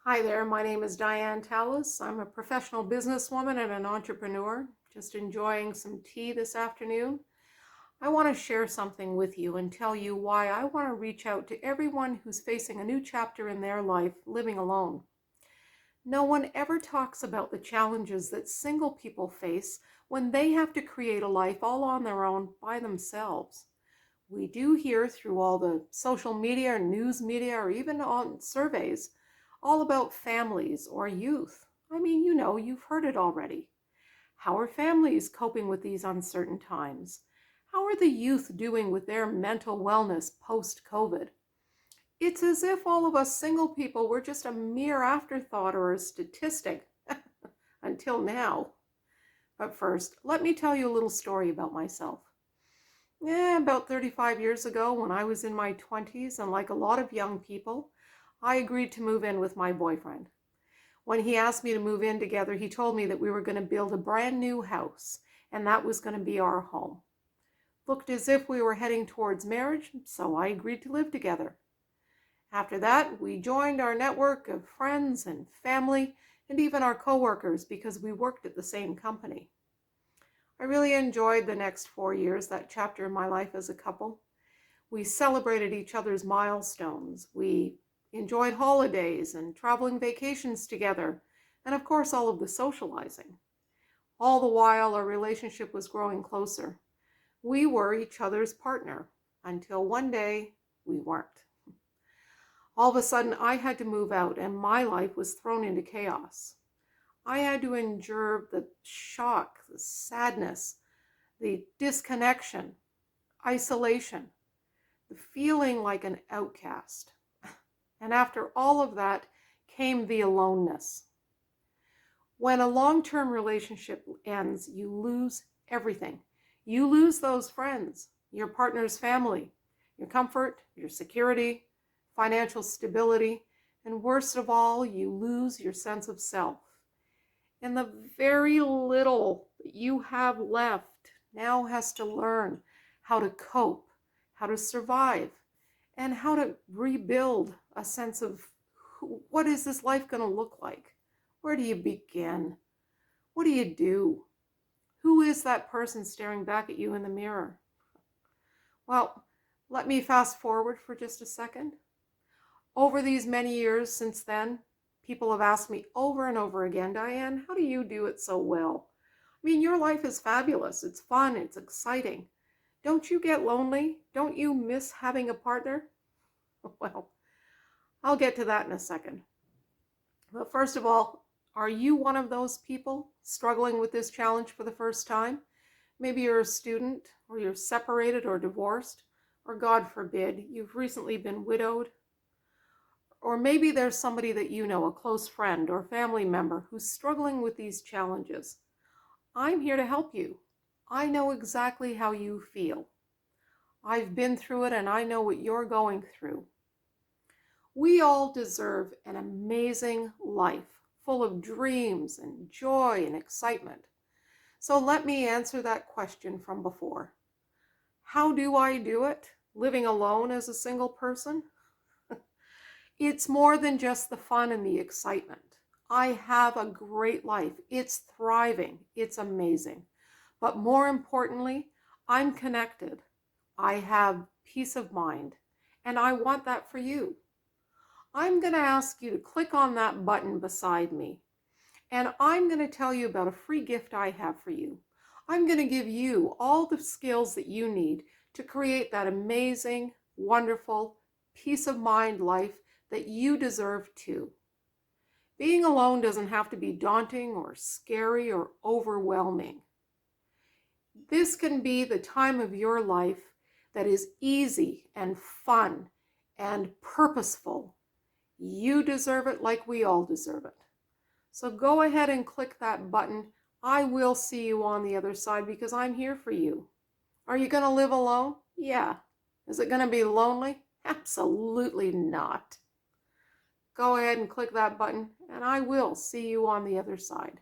Hi there, my name is Diane Tallis. I'm a professional businesswoman and an entrepreneur, just enjoying some tea this afternoon. I want to share something with you and tell you why I want to reach out to everyone who's facing a new chapter in their life living alone. No one ever talks about the challenges that single people face when they have to create a life all on their own by themselves. We do hear through all the social media or news media or even on surveys all about families or youth. I mean, you've heard it already. How are families coping with these uncertain times? How are the youth doing with their mental wellness post-COVID? It's as if all of us single people were just a mere afterthought or a statistic until now. But first, let me tell you a little story about myself. About 35 years ago, when I was in my 20s, and like a lot of young people, I agreed to move in with my boyfriend. When he asked me to move in together, he told me that we were going to build a brand new house, and that was going to be our home. Looked as if we were heading towards marriage, so I agreed to live together. After that, we joined our network of friends and family, and even our coworkers, because we worked at the same company. I really enjoyed the next 4 years, that chapter in my life as a couple. We celebrated each other's milestones. We enjoyed holidays and traveling vacations together, and of course, all of the socializing. All the while, our relationship was growing closer. We were each other's partner until one day we weren't. All of a sudden, I had to move out, and my life was thrown into chaos. I had to endure the shock, the sadness, the disconnection, isolation, the feeling like an outcast. And after all of that came the aloneness. When a long-term relationship ends, you lose everything. You lose those friends, your partner's family, your comfort, your security, financial stability, and worst of all, you lose your sense of self. And the very little that you have left now has to learn how to cope, how to survive, and how to rebuild a sense of what is this life going to look like? Where do you begin? What do you do? Who is that person staring back at you in the mirror? Well, let me fast forward for just a second. Over these many years since then, people have asked me over and over again, Diane, how do you do it so well? I mean, your life is fabulous. It's fun. It's exciting. Don't you get lonely? Don't you miss having a partner? Well, I'll get to that in a second. But first of all, are you one of those people struggling with this challenge for the first time? Maybe you're a student, or you're separated or divorced, or God forbid, you've recently been widowed. Or maybe there's somebody that you know, a close friend or family member, who's struggling with these challenges. I'm here to help you. I know exactly how you feel. I've been through it, and I know what you're going through. We all deserve an amazing life full of dreams and joy and excitement. So let me answer that question from before. How do I do it, living alone as a single person? It's more than just the fun and the excitement. I have a great life. It's thriving. It's amazing. But more importantly, I'm connected. I have peace of mind, and I want that for you. I'm going to ask you to click on that button beside me, and I'm going to tell you about a free gift I have for you. I'm going to give you all the skills that you need to create that amazing, wonderful, peace of mind life that you deserve too. Being alone doesn't have to be daunting or scary or overwhelming. This can be the time of your life that is easy and fun and purposeful. You deserve it like we all deserve it. So go ahead and click that button. I will see you on the other side because I'm here for you. Are you going to live alone? Yeah. Is it going to be lonely? Absolutely not. Go ahead and click that button, and I will see you on the other side.